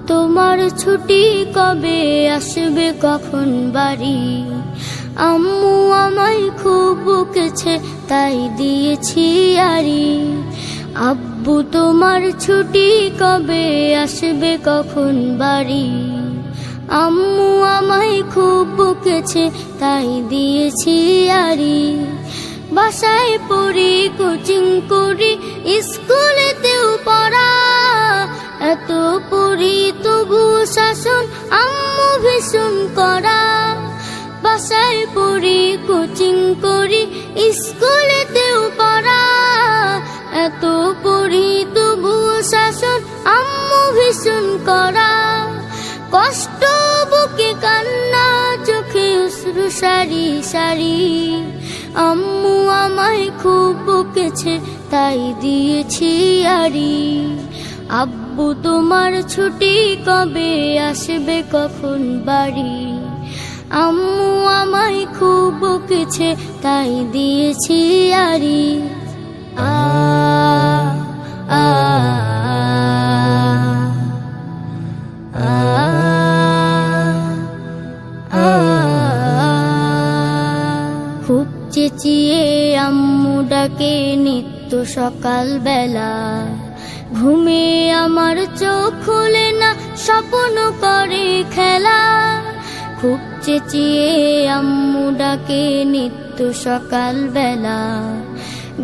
তোমার ছুটি কবে আসবে কখন বাড়ি? আম্মু আমায় খুব বকেছে তাই দিয়েছি আড়ি। আব্বু তোমার ছুটি কবে আসবে কখন বাড়ি? আম্মু আমায় খুব বকেছে তাই দিয়েছি আড়ি। বাসায় পড়ি, কোচিং করি, স্কুলেতেও পড়া, এত পড়ি তবু শাসন আম্মু ভীষণ করা। বাসায় পড়ি, কোচিং করি, স্কুলেতেও পড়া, এত পড়ি তবু শাসন আম্মু ভীষণ করা। কষ্ট বুকে কান্না, চোখে অশ্রু সারি সারি। আম্মু আমায় খুব বকেছে তাই দিয়েছি আড়ি। আব্বু তোমার ছুটি কবে আসবে কখন বাড়ি? আম্মু আমায় খুব বকেছে তাই দিয়েছি আড়ি। আ আ খুব চেঁচিয়ে আম্মু ডাকে নিত্য সকাল বেলা। ঘুমে আমার চোখ খুলে না, স্বপ্ন করে খেলা। খুব চেঁচিয়ে আম্মু ডাকে নিত্য সকাল বেলা।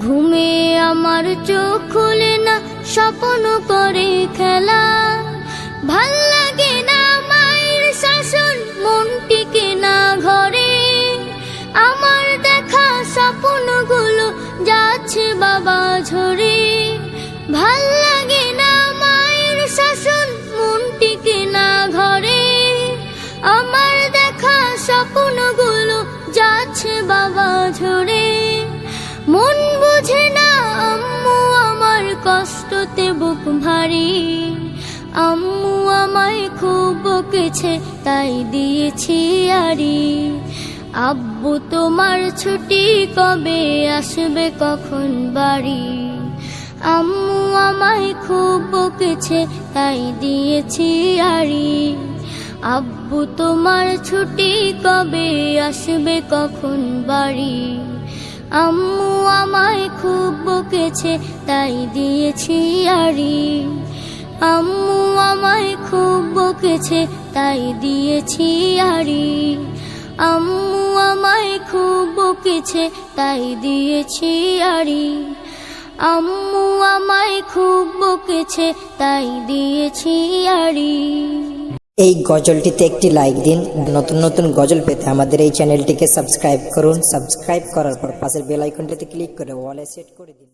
ঘুমে আমার চোখ খুলে না, স্বপ্ন করে খেলা। ভাল লাগে না মায়ের শাসন, মন টিকে না ঘরে। আমার দেখা স্বপ্নগুলো যাচ্ছে বাবা ঝরে। ভাল লাগে না মায়ের শাসন, মন টিকে না ঘরে। আমার দেখা স্বপ্নগুলো যাচ্ছে বাবা ঝরে। মন বুঝে না আম্মু আমার কষ্টতে বুক ভারী। আম্মু আমায় খুব বকেছে তাই দিয়েছি আড়ি। আব্বু তোমার ছুটি কবে আসবে কখন বাড়ি? আম্মু আমায় খুব বকেছে তাই দিয়েছি আড়ি। আব্বু তোমার ছুটি কবে আসবে কখন বাড়ি? আম্মু আমায় খুব বকেছে তাই দিয়েছি আড়ি। আম্মু আমায় খুব বকেছে তাই দিয়েছি আড়ি। আম্মু আমায় খুব বকেছে তাই দিয়েছি আড়ি। আম্মু আমায় খুব বকেছে তাই দিয়েছি আড়ি। এই গজলটিতে একটি লাইক দিন। নতুন নতুন গজল পেতে আমাদের এই চ্যানেলটিকে সাবস্ক্রাইব করুন। সাবস্ক্রাইব করার পর পাশের বেল আইকনটিতে ক্লিক করে অলে সেট করে দিন।